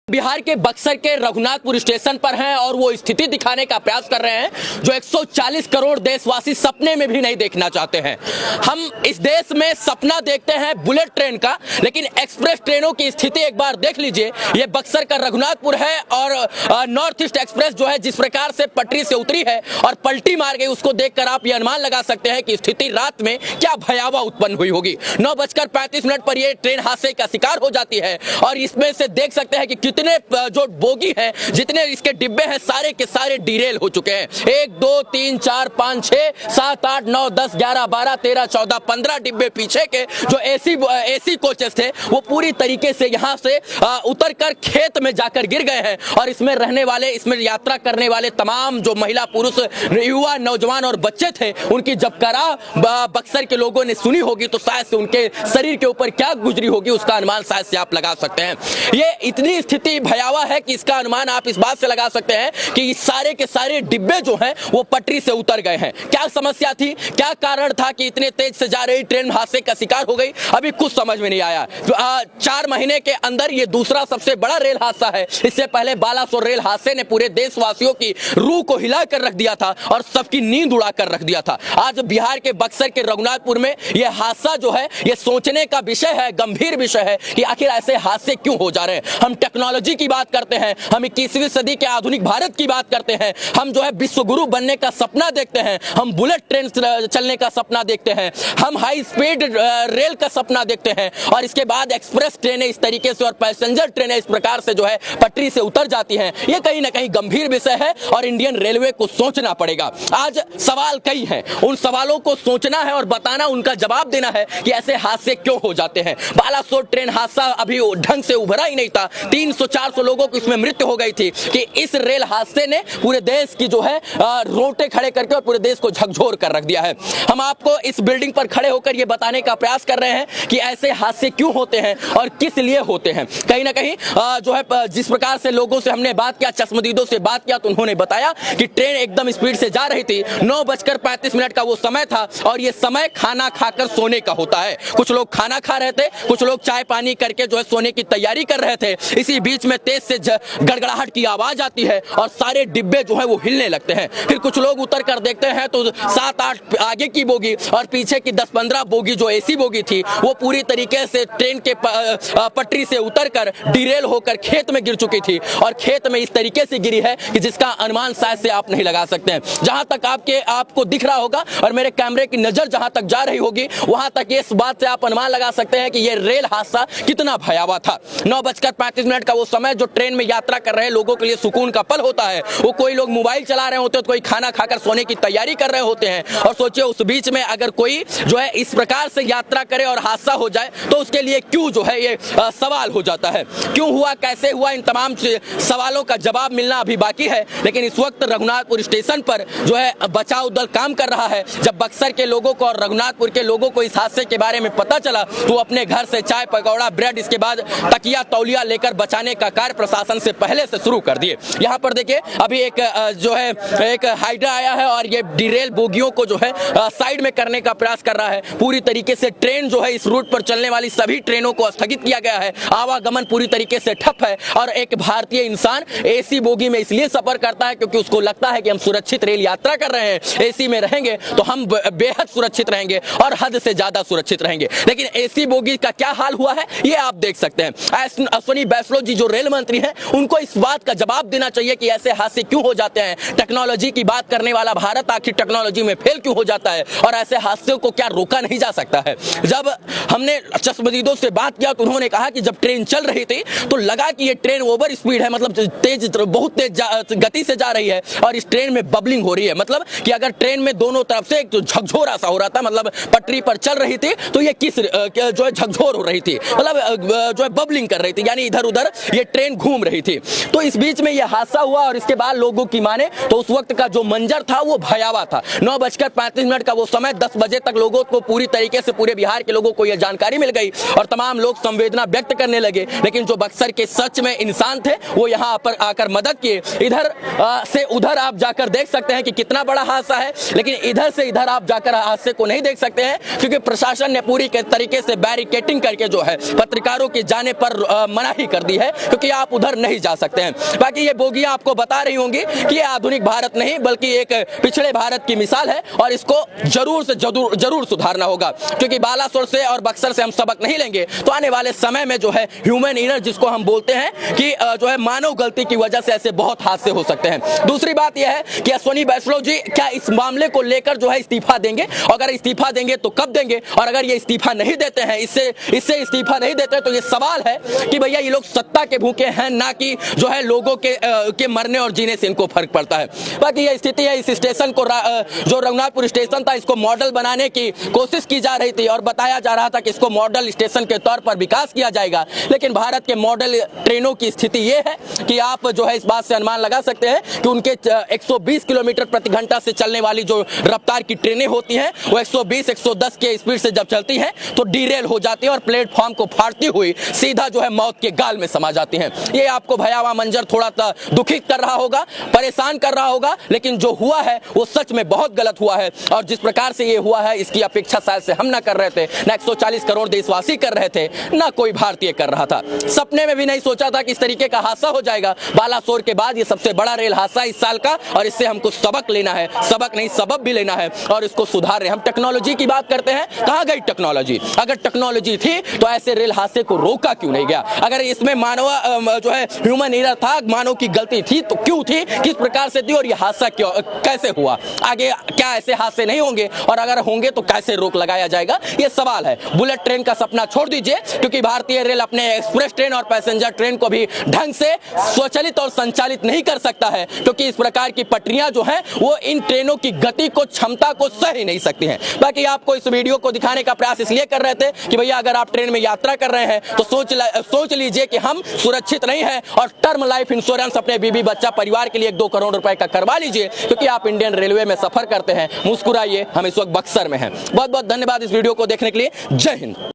बिहार के बक्सर के रघुनाथपुर स्टेशन पर हैं और वो स्थिति दिखाने का प्रयास कर रहे हैं जो 140 करोड़ देशवासी सपने में भी नहीं देखना चाहते हैं। हम इस देश में सपना देखते हैं बुलेट ट्रेन का, लेकिन एक्सप्रेस ट्रेनों की स्थिति एक बार देख लीजिए। ये बक्सर का रघुनाथपुर है और नॉर्थ ईस्ट एक्सप्रेस जो है जिस प्रकार से पटरी से उतरी है और पलटी मार गई, उसको देखकर आप ये अनुमान लगा सकते हैं कि स्थिति रात में क्या भयावह उत्पन्न हुई होगी। 9:35 पर ये ट्रेन हादसे का शिकार हो जाती है और इसमें से देख सकते हैं कि कितने जो बोगी हैं, जितने इसके डिब्बे हैं, सारे के सारे डिरेल हो चुके हैं। 1 2 3 4 5 6 7 8 9 10 11 12 13 14 15 डिब्बे पीछे के जो एसी कोचेस थे वो पूरी तरीके से यहाँ से उतर कर खेत में जाकर गिर गए हैं और इसमें रहने वाले, इसमें यात्रा करने वाले तमाम जो महिला पुरुष युवा नौजवान और बच्चे थे, उनकी जब करा बक्सर के लोगों ने सुनी होगी तो शायद से उनके शरीर के ऊपर क्या गुजरी होगी उसका अनुमान शायद से आप लगा सकते हैं। ये इतनी स्थिति भयावह है कि इसका अनुमान आप इस बात से लगा सकते हैं कि सारे के सारे डिब्बे जो हैं वो पटरी से उतर गए हैं। क्या समस्या थी, क्या कारण था कि इतने तेज से जा रही ट्रेन हादसे का शिकार हो गई, अभी कुछ समझ में नहीं आया। 4 महीने के अंदर ये दूसरा सबसे बड़ा रेल हादसा है। इससे पहले बालासोर रेल हादसे ने पूरे देशवासियों की रूह को हिला कर रख दिया था और सबकी नींद उड़ा कर रख दिया था। आज बिहार के बक्सर के रघुनाथपुर में यह हादसा जो है ये सोचने का विषय है, गंभीर विषय है कि आखिर ऐसे हादसे क्यों हो जा रहे हैं। हम टेक्नोलॉजी की बात करते हैं, हम 21वीं सदी के आधुनिक भारत की बात करते हैं, हम जो है विश्व गुरु बनने का सपना देखते हैं, हम बुलेट ट्रेन चलने का सपना देखते हैं, हम हाई स्पीड रेल का सपना देखते हैं और इसके बाद एक्सप्रेस ट्रेनें इस तरीके से और पैसेंजर ट्रेनें इस प्रकार से जो है पटरी से उतर जाती हैं। ये कहीं ना कहीं गंभीर विषय है और इंडियन रेलवे को सोचना पड़ेगा। आज सवाल कई हैं, उन सवालों को सोचना है और बताना, उनका जवाब देना है कि ऐसे हादसे क्यों हो जाते हैं। बालासोर ट्रेन हादसा अभी ढंग से उभरा ही नहीं था, 300-400 लोगों की इसमें मृत्यु हो गई थी कि इस रेल हादसे ने पूरे देश की जो है रोटे खड़े करके और पूरे देश को झकझोर कर रख दिया है। हम आपको इस बिल्डिंग पर खड़े होकर ये बताने का प्रयास कर रहे हैं कि ऐसे हादसे क्यों होते हैं और किस लिए होते हैं। कहीं ना कहीं जो है जिस प्रकार से लोगों से हमने बात किया, चश्मदीदों से बात किया, तो उन्होंने बताया कि ट्रेन एकदम स्पीड से जा रही थी। 9:35 का वो समय था और ये समय खाना खाकर सोने का होता है। कुछ लोग खाना खा रहे थे, कुछ लोग चाय पानी करके जो है सोने की तैयारी कर रहे थे। इसी बीच में तेज से गड़गड़ाहट की आवाज आती है और सारे डिब्बे जो है वो हिलने लगते हैं। फिर कुछ लोग उतर कर देखते हैं तो 7-8 आगे की बोगी और पीछे की 10-15 बोगी जो एसी बोगी थी वो पूरी तरीके से ट्रेन के पटरी से उतरकर डिरेल होकर खेत में गिर चुकी थी और खेत में इस तरीके से गिरी है कि जिसका अनुमान शायद से आप नहीं लगा सकते हैं। जहां तक आपको दिख रहा होगा और मेरे कैमरे की नजर जहां तक जा रही होगी वहां तक इस बात से आप अनुमान लगा सकते हैं कि यह रेल हादसा कितना भयावह था। 9:35 का वो समय जो ट्रेन में यात्रा कर रहे लोगों के लिए सुकून का पल होता है। वो कोई लोग मोबाइल चला रहे होते हैं तो कोई खाना खाकर सोने की तैयारी कर रहे होते हैं और सोचिए उस बीच में अगर कोई जो है इस प्रकार से यात्रा करे और हादसा हो जाए तो उसके लिए क्यों जो है ये सवाल हो जाता है। क्यों हुआ, कैसे हुआ, इन तमाम सवालों का जवाब मिलना अभी बाकी है। लेकिन इस वक्त रघुनाथपुर स्टेशन पर जो है बचाव दल काम कर रहा है। जब बक्सर के लोगों को और रघुनाथपुर के लोगों को इस हादसे के बारे में पता चला तो अपने घर से चाय पकौड़ा ब्रेड, इसके बाद तकिया तौलिया लेकर बचाने का कार्य प्रशासन से पहले से शुरू कर दिए। यहाँ पर देखिए अभी एक जो है एक हाइड्रा आया है और ये डिरेल बोगियों को जो है साइड में करने का प्रयास कर रहा है। पूरी तरीके से ट्रेन जो है इस रूट पर चलने वाली सभी ट्रेनों को स्थगित किया गया है। आवागमन पूरी तरीके से ठप है और एक भारतीय इंसान एसी बोगी में इसलिए सफर करता है क्योंकि उसको लगता है कि हम सुरक्षित रेल यात्रा कर रहे हैं, एसी में रहेंगे तो हम बेहद सुरक्षित रहेंगे और हद से ज्यादा सुरक्षित रहेंगे। लेकिन एसी बोगी का क्या हाल हुआ है ये आप देख सकते हैं। अश्विनी वैष्णव जी जो रेल मंत्री हैं उनको इस बात का जवाब देना चाहिए कि ऐसे हादसे क्यों हो जाते हैं। टेक्नोलॉजी की बात करने वाला भारत आखिर टेक्नोलॉजी में फेल क्यों हो जाता है और ऐसे हादसों को क्या रोका नहीं जा सकता है। जब हमने चश्मदीदों से बात किया तो उन्होंने कहा कि जब ट्रेन चल रही थी तो लगा कि ये ट्रेन ओवर स्पीड है, मतलब बहुत तेज गति से जा रही है और इस ट्रेन में बबलिंग हो रही है। मतलब कि अगर ट्रेन में दोनों तरफ से एक झकझोर सा हो रहा था, मतलब पटरी पर चल रही थी तो ये किस जो है झकझोर हो रही थी, मतलब जो है बबलिंग कर रही थी, यानी इधर उधर ये ट्रेन घूम रही थी। तो इस बीच में ये हादसा हुआ और इसके बाद लोगों की माने तो उस वक्त का जो मंजर था वो भयावह था। 9:35 का वो समय 10 बजे तक लोगों को पूरी तरीके से, पूरे बिहार के लोगों को यह जानकारी मिल गई और तमाम लोग संवेदना व्यक्त करने लगे। लेकिन जो बक्सर के सच में इंसान थे वो यहाँ पर आकर मदद किए। इधर से उधर आप जाकर देख सकते हैं कि कितना बड़ा हादसा है, लेकिन इधर से इधर आप जाकर हादसे को नहीं देख सकते हैं क्योंकि प्रशासन ने पूरी तरीके से बैरिकेटिंग करके जो है पत्रकारों के जाने पर मनाही कर दी है क्योंकि आप उधर नहीं जा सकते हैं। बाकी ये बोगियां आपको बता रही होंगी कि ये आधुनिक भारत नहीं बल्कि एक पिछड़े भारत की मिसाल है और इसको जरूर सुधारना होगा, क्योंकि बालासोर से और बक्सर से हम सबक नहीं लेंगे तो आने वाले समय में जो है ह्यूमन एरर जिसको हम बोलते हैं कि जो है मानव गलती की वजह से ऐसे बहुत हादसे हो सकते हैं। दूसरी बात यह है कि अश्विनी वैष्णव जी क्या इस मामले को लेकर जो है इस्तीफा देंगे, अगर इस्तीफा देंगे तो कब देंगे, और अगर ये इस्तीफा नहीं देते हैं, इससे इस्तीफा नहीं देते तो ये सवाल है कि भैया ये लोग सत्ता के भूखे हैं ना कि जो है लोगों के मरने और जीने से इनको फर्क पड़ता है। बाकी ये स्थिति है, इस स्टेशन को जो रघुनाथपुर स्टेशन था इसको मॉडल बनाने की कोशिश की जा रही थी और बताया जा रहा था कि इसको मॉडल स्टेशन के तौर पर विकास किया जाएगा, लेकिन भारत के मॉडल ट्रेनों की स्थिति ये है कि आप जो है इस बात से अनुमान लगा सकते हैं कि उनके 120 किलोमीटर प्रति घंटा से चलने वाली जो रफ्तार की ट्रेनें होती हैं वो 120-110 के स्पीड से जब चलती हैं तो डीरेल हो जाती है और प्लेटफॉर्म को फाड़ती हुई सीधा जो है मौत के गाल में समा जाती हैं। ये आपको भयावह मंजर थोड़ा दुखित कर रहा होगा, परेशान कर रहा होगा, लेकिन जो हुआ है वो सच में बहुत गलत हुआ है और जिस प्रकार से ये हुआ है इसकी अपेक्षा शायद से हम ना कर रहे थे, ना 140 करोड़ देशवासी कर रहे थे, ना कोई भारतीय कर रहा था। सपने में भी नहीं सोचा था कि इस तरीके का हादसा हो जाएगा। बालासोर के बाद ये सबसे बड़ा रेल हादसा इस साल का और इससे हमको सबक लेना है, सबक नहीं सबब भी लेना है और इसको सुधार रहे। हम टेक्नोलॉजी की बात करते हैं, कहां गई टेक्नोलॉजी? अगर टेक्नोलॉजी थी तो ऐसे रेल हादसे को रोका क्यों नहीं गया? अगर इसमें मानव जो है ह्यूमन एरर था, मानव की गलती थी तो क्यों थी, किस प्रकार से थी और ये हादसा क्यों कैसे हुआ? आगे क्या ऐसे हादसे नहीं होंगे और अगर होंगे तो कैसे रोक लगाया जाएगा, ये सवाल है। बुलेट ट्रेन का सपना छोड़ दीजिए, क्योंकि भारतीय रेल अपने एक्सप्रेस ट्रेन और पैसेंजर ट्रेन को भी ढंग से स्वचालित और संचालित नहीं कर सकता है, क्योंकि इस प्रकार की पटरियां जो हैं वो इन ट्रेनों की गति को, क्षमता को सह ही नहीं सकती हैं। बाकी आपको इस वीडियो को दिखाने का प्रयास इसलिए कर रहे थे कि भैया अगर आप ट्रेन में यात्रा कर रहे हैं तो सोच लीजिए कि हम सुरक्षित नहीं हैं और टर्म लाइफ इंश्योरेंस अपने बीबी बच्चा परिवार के लिए 1-2 करोड़ रुपए का करवा लीजिए, क्योंकि आप इंडियन रेलवे में सफर करते हैं। मुस्कुराइए, हम इस वक्त बक्सर में हैं। बहुत बहुत धन्यवाद इस वीडियो को देखने के लिए। जय हिंद।